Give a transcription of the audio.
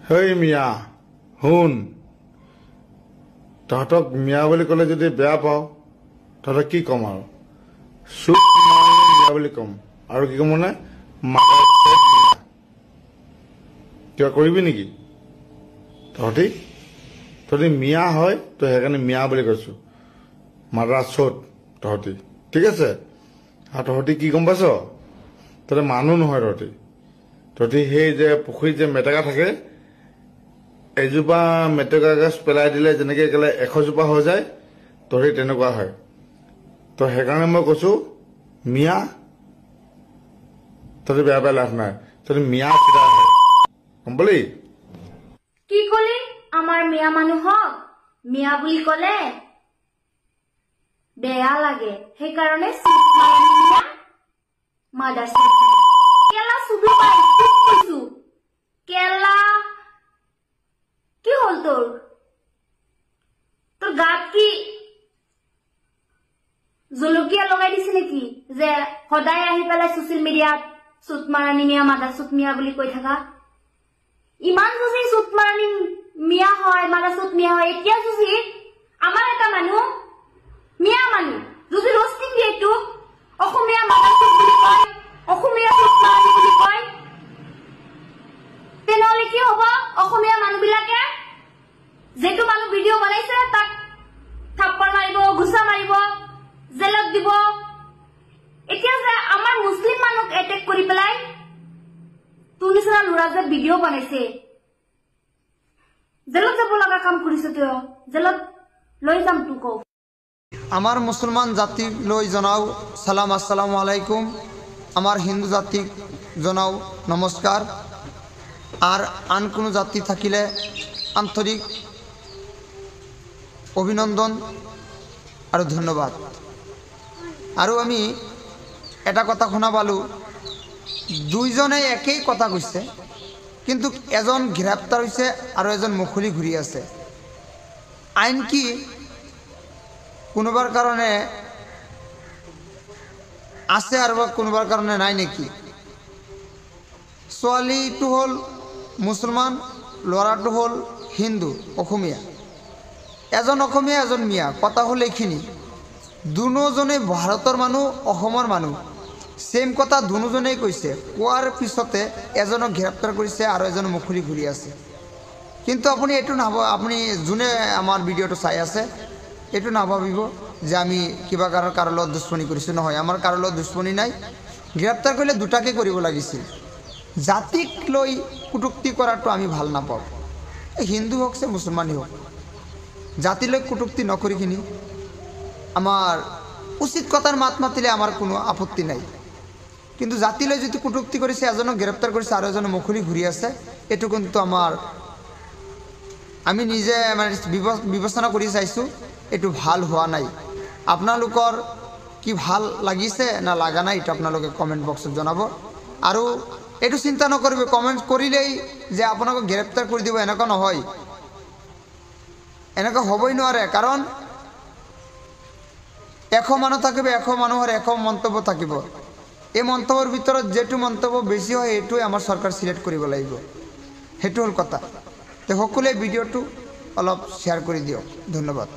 হেই মিয়া শুন, তহঁতক মিয়া বুলি ক'লে যদি বেয়া পাওঁ তহঁতক কি ক'ম আৰু চুপ মিয়া বুলি ক'ম। আৰু কি ক'ম মানে কিবা কৰিবি নেকি? তহঁতি মিয়া হয়, তো সেইকাৰণে মিয়া বুলি কৈছো। মাৰা চোট তহঁতি, ঠিক আছে? আৰু তহঁতি কি গম পাইছ? তহঁতি মানুহ নহয়। তহঁতি সেই যে পুখুৰীত যে মেটেকা থাকে, এজোপা মেটেকা গাছ পেলাই দিলে যেনেকৈ একেবাৰে 100 জোপা হৈ যায়, তহঁতি তেনেকুৱা হয়। তো সেইকাৰণে মই কৈছো মিয়া, তহঁতি বেয়া পাই লাভ নাই। তহঁতি মিয়া চিধা হয়, গম পালি? কি কলি? আমাৰ মিয়া মানুহক মিয়া বুলি ক'লে বেয়া লাগে, সেইকাৰণে কেলা চুবি পাই কৈছো। কেলা কি হল তোৰ গাত কি জলকীয়া লগাই দিছে নেকি যে সদায় আহি পেলাই সোশ্যাল মিডিয়াত চুতমাৰানি মিয়া মাদা চুত মিয়া বুলি কৈ থাকা? ইমান যদি চুতমাৰানি মিয়া হয়, মাদা চুত মিয়া হয়, এতিয়া যদি আমাৰ এটা মানুহ মিয়া মানুহ যদি ৰস্টিং দিয়ে তোক অসমীয়া মাদা চুত বুলি কয়, অসমীয়া চুতমাৰানি বুলি কয়, তেনেহলে কি হব? অসমীয়া মানুহ বিলাকে যেটো মানুহ ভিডিঅ' বনাইছে তাক থাপ্পড় মাৰিব, ঘুষা মাৰিব, জেলত দিব। এতিয়া যে আমাৰ মুছলিম মানুহক এটেক কৰি পেলাই তোৰ নিচিনা ল'ৰা যে ভিডিঅ' বনাইছে, জেলত যাব লগা কাম কৰিছে। তই জেলত লৈ যাম তোক। আমার মুসলমান জাতি লই জনাও সালাম, আসসালামু আলাইকুম। আমার হিন্দু জাতি জনাও নমস্কার। আর আন কোনো জাতি থাকিলে আন্তরিক অভিনন্দন আর ধন্যবাদ। আর আমি এটা কথা শুনা পালো, দুইজনে একই কথা কৈছে, কিন্তু এজন গ্রেপ্তার হয়েছে আর এজন মুখলি ঘুরি আছে। আইন কি কোনোবার কারণে আছে আর কোনোবার কারণে নাই নাকি? ছোৱালীটো হল মুসলমান, ল'ৰাটো হল হিন্দু অসমীয়া। এজন অসমীয়া এজন মিয়া, কথা হল এইখিনি। দুজনে ভাৰতৰ মানুহ, অসমৰ মানুহ, সেম কথা দুজনেই কৈছে। কোৱাৰ পিছতে এজনক গ্ৰেপ্তাৰ কৰিছে আৰু এজন মুখলি ঘূৰি আছে। কিন্তু আপুনি এইটো আপুনি যোনে আমাৰ ভিডিঅ'টো চাই আছে এইটো নাভাবিব যে আমি কিবা কাৰো লগত দুশ্মনী কৰিছোঁ। নহয়, আমাৰ কাৰো লগত দুশ্মনী নাই। গ্ৰেপ্তাৰ কৰিলে দুটাকে কৰিব লাগিছিল। জাতিক লৈ কুটুক্তি কৰাটো আমি ভাল নাপাওঁ। হিন্দু হোক সে মুছলমানই হোক, জাতিলৈ কুটুক্তি নকৰিখিনি আমাৰ উচিত কথাৰ মাত মাতিলে আমাৰ কোনো আপত্তি নাই। কিন্তু জাতিলৈ যদি কুটুক্তি কৰিছে, এজনক গ্ৰেপ্তাৰ কৰিছে আৰু এজনে মুখলি ঘূৰি আছে, এইটো কিন্তু আমি নিজে মানে বিবেচনা কৰি চাইছোঁ, এইটো ভাল হোৱা নাই। আপোনালোকৰ কি ভাল লাগিছে না লাগা নাই, এটা আপোনালোকে কমেণ্ট বক্সত জনাব। আৰু এইটো চিন্তা নকৰিব কমেণ্ট কৰিলেই যে আপোনালোকক গ্ৰেপ্তাৰ কৰি দিব, এনেকুৱা নহয়। এনেকুৱা হ'বই নোৱাৰে, কাৰণ 100 মানুহ থাকিব, 100 মানুহৰ 100 মন্তব্য থাকিব। এই মন্তব্যৰ ভিতৰত যেটো মন্তব্য বেছি হয় এইটোৱে আমাৰ চৰকাৰ সিলেক্ট কৰিব লাগিব। সেইটো হ'ল কথা। তো সকলোৱে ভিডিঅ'টো অলপ শ্বেয়াৰ কৰি দিয়ক। ধন্যবাদ।